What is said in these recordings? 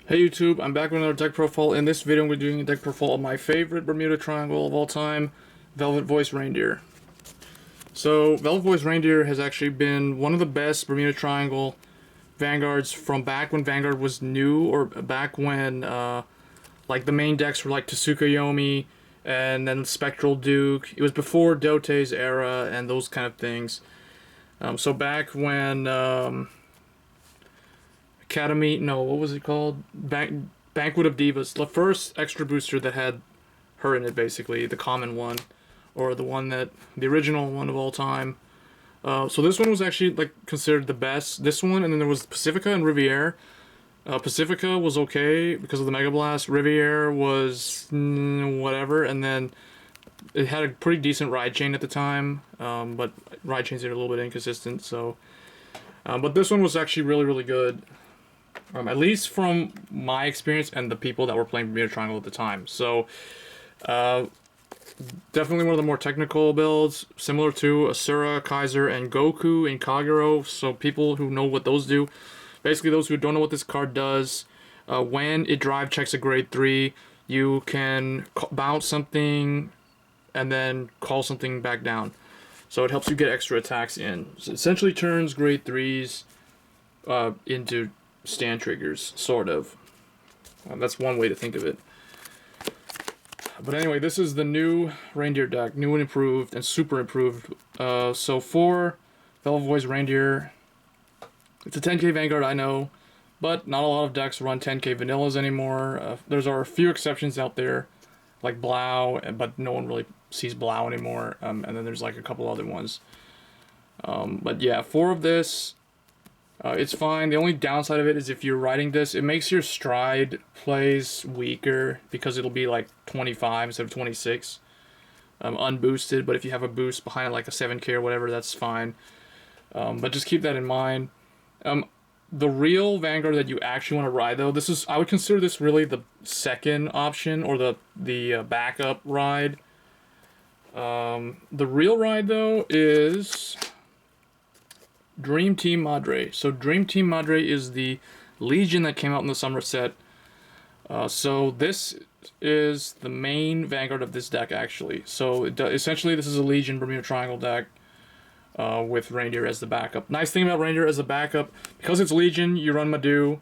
Hey YouTube, I'm back with another deck profile. In this video, I'm going to be doing a deck profile of my favorite Bermuda Triangle of all time, Velvet Voice Reindeer. So, Velvet Voice Reindeer has actually been one of the best Bermuda Triangle Vanguards from back when Vanguard was new, or back when, like, the main decks were like Tasuka Yomi, and then Spectral Duke. It was before Dote's era, and those kind of things. So back when, Academy, no, what was it called? Banquet of Divas, the first extra booster that had her in it, basically, the common one, or the original one of all time. So this one was actually like considered the best. This one, and then there was Pacifica and Riviere. Pacifica was okay because of the Mega Blast. Riviere was whatever, and then it had a pretty decent ride chain at the time, but ride chains are a little bit inconsistent. So, but this one was actually really good. At least from my experience and the people that were playing Bermuda Triangle at the time. So, definitely one of the more technical builds, similar to Asura, Kaiser, and Goku and Kagero. So people who know what those do. Basically, those who don't know what this card does, when it drive checks a grade 3, you can bounce something and then call something back down. So it helps you get extra attacks in. So it essentially turns grade 3s into stand triggers, sort of. That's one way to think of it. But anyway, this is the new Reindeer deck, new and improved, and super improved. So for Velvet Voice Reindeer, it's a 10k Vanguard, I know, but not a lot of decks run 10k vanillas anymore. There's a few exceptions out there, like Blau, but no one really sees Blau anymore. And then there's like a couple other ones. But yeah, 4 of this. It's fine. The only downside of it is if you're riding this, it makes your stride plays weaker because it'll be like 25 instead of 26 unboosted. But if you have a boost behind it, like a 7k or whatever, that's fine. But just keep that in mind. The real Vanguard that you actually want to ride, though, I would consider this really the second option, or the backup ride. The real ride, though, is Dream Team Madre. So Dream Team Madre is the Legion that came out in the summer set. So this is the main Vanguard of this deck, actually. So essentially this is a Legion Bermuda Triangle deck with Reindeer as the backup. Nice thing about Reindeer as a backup, because it's Legion, you run Madhu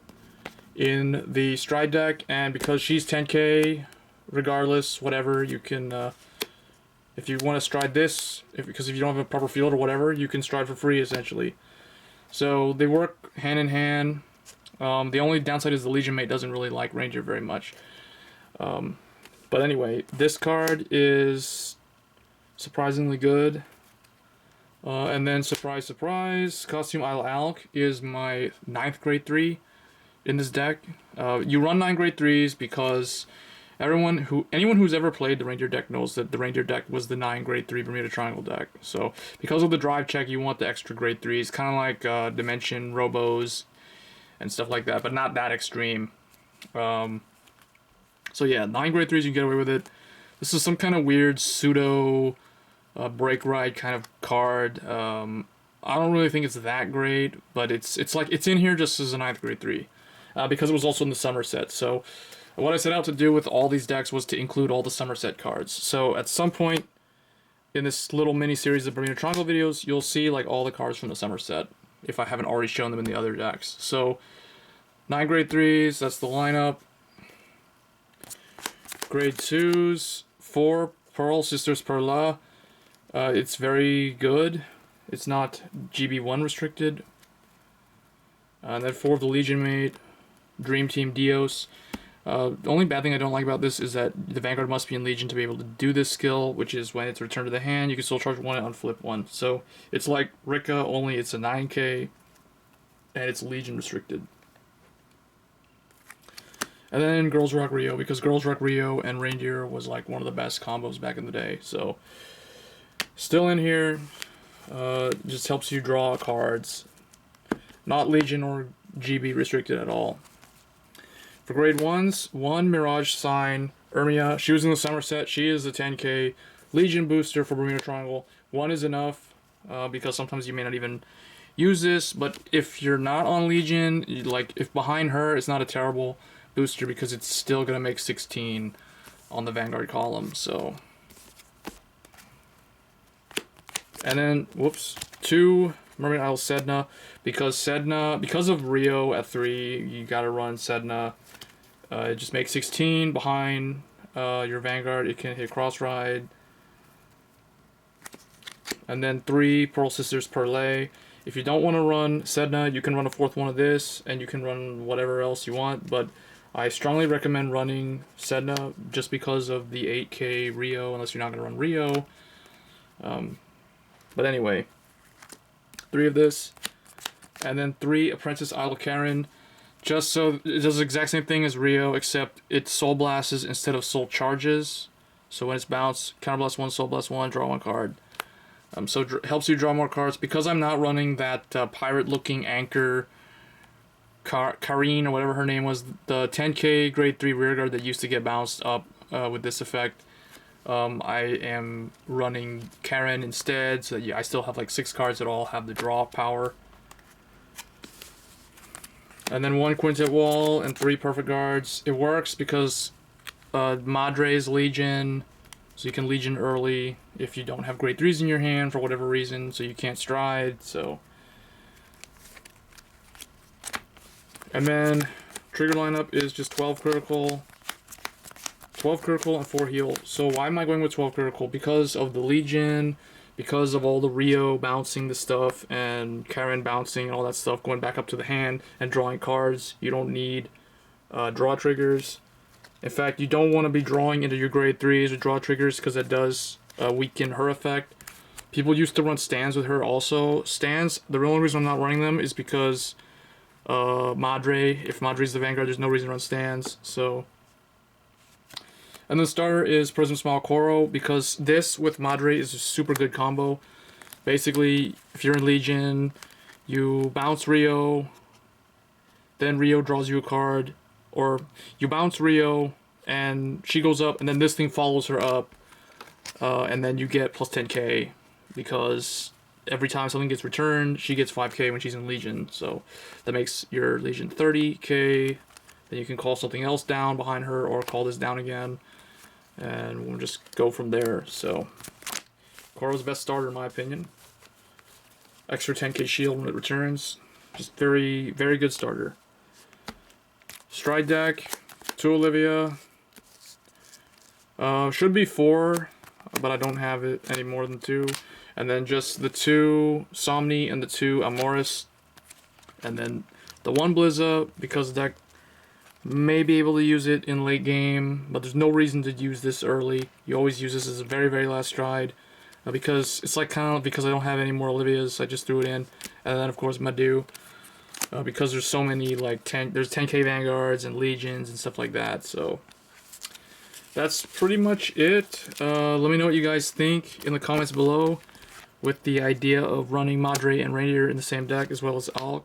in the Stride deck, and because she's 10k, regardless, whatever, you can... if you want to stride this, because if you don't have a proper field or whatever, you can stride for free, essentially. So they work hand in hand. The only downside is the Legion mate doesn't really like Ranger very much. But anyway, this card is surprisingly good. And then, surprise, surprise, Costume Idle Alk is my 9th grade 3 in this deck. You run 9 grade 3s because... anyone who's ever played the Reindeer deck knows that the Reindeer deck was the 9 grade 3 Bermuda Triangle deck. So, because of the drive check, you want the extra grade 3s, kind of like Dimension, Robos, and stuff like that, but not that extreme. So yeah, 9 grade 3s, you can get away with it. This is some kind of weird pseudo break ride kind of card. I don't really think it's that great, but it's in here just as a 9th grade 3, because it was also in the summer set. So what I set out to do with all these decks was to include all the Somerset cards. So at some point in this little mini series of Bermuda Triangle videos, you'll see like all the cards from the Somerset, if I haven't already shown them in the other decks. So 9 grade 3s, that's the lineup. Grade 2s, 4 Pearl Sisters Perla. It's very good. It's not GB1 restricted. And then 4 of the Legion mate, Dream Team Dios. The only bad thing I don't like about this is that the Vanguard must be in Legion to be able to do this skill, which is when it's returned to the hand, you can still charge 1 on flip 1. So it's like Rika, only it's a 9k, and it's Legion restricted. And then Girls Rock Rio, because Girls Rock Rio and Reindeer was like one of the best combos back in the day. So still in here, just helps you draw cards. Not Legion or GB restricted at all. For grade 1s, 1 Mirage Sign, Ermia. She was in the summer set. She is a 10k Legion booster for Bermuda Triangle. 1 is enough, because sometimes you may not even use this, but if you're not on Legion, like if behind her, it's not a terrible booster because it's still gonna make 16 on the Vanguard column. So, and then whoops, 2 Mermaid Isle Sedna, because of Rio at 3, you gotta run Sedna. It just makes 16 behind your Vanguard. It can hit cross ride. And then 3 Pearl Sisters Perlay. If you don't want to run Sedna, you can run a 4th one of this, and you can run whatever else you want, but I strongly recommend running Sedna just because of the 8k Rio, unless you're not going to run Rio. But anyway, 3 of this, and then 3 Apprentice Isle Karen, just so it does the exact same thing as Rio, except it Soul Blasts instead of Soul Charges. So when it's bounced, Counterblast 1, Soul Blast 1, draw 1 card. So it helps you draw more cards. Because I'm not running that pirate-looking Anchor Karine, or whatever her name was, the 10k grade 3 rearguard that used to get bounced up with this effect, I am running Karen instead, so that I still have like 6 cards that all have the draw power. And then 1 Quintet Wall and 3 Perfect Guards. It works because Madre's Legion, so you can Legion early if you don't have grade 3s in your hand for whatever reason, so you can't stride, so. And then trigger lineup is just 12 critical, and 4 heal. So why am I going with 12 critical? Because of the Legion, because of all the Rio bouncing the stuff, and Karen bouncing and all that stuff, going back up to the hand and drawing cards. You don't need draw triggers. In fact, you don't want to be drawing into your grade 3s or draw triggers because it does weaken her effect. People used to run stands with her also. Stands, the only reason I'm not running them is because Madre, if Madre's the Vanguard, there's no reason to run stands. So, and the starter is Prism Smile Koro, because this with Madre is a super good combo. Basically, if you're in Legion, you bounce Rio, then Rio draws you a card, or you bounce Rio and she goes up, and then this thing follows her up, and then you get plus 10k because every time something gets returned, she gets 5k when she's in Legion. So that makes your Legion 30k. Then you can call something else down behind her, or call this down again, and we'll just go from there. So Koro's the best starter in my opinion. Extra 10k shield when it returns. Just very, very good starter. Stride deck, 2 Olivia. Should be 4, but I don't have it any more than 2. And then just the 2 Somni and the 2 Amoris. And then the 1 Blizza, because the deck may be able to use it in late game, but there's no reason to use this early. You always use this as a very, very last stride. Because it's like kind of, because I don't have any more Olivias, I just threw it in. And then of course Madhu. Because there's so many, like, there's 10k Vanguards and Legions and stuff like that, so that's pretty much it. Let me know what you guys think in the comments below with the idea of running Madre and Raindear in the same deck as well as Alk.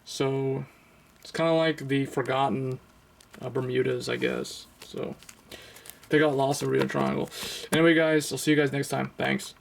So it's kind of like the forgotten Bermudas, I guess. So they got lost in Rio Triangle. Anyway guys, I'll see you guys next time. Thanks.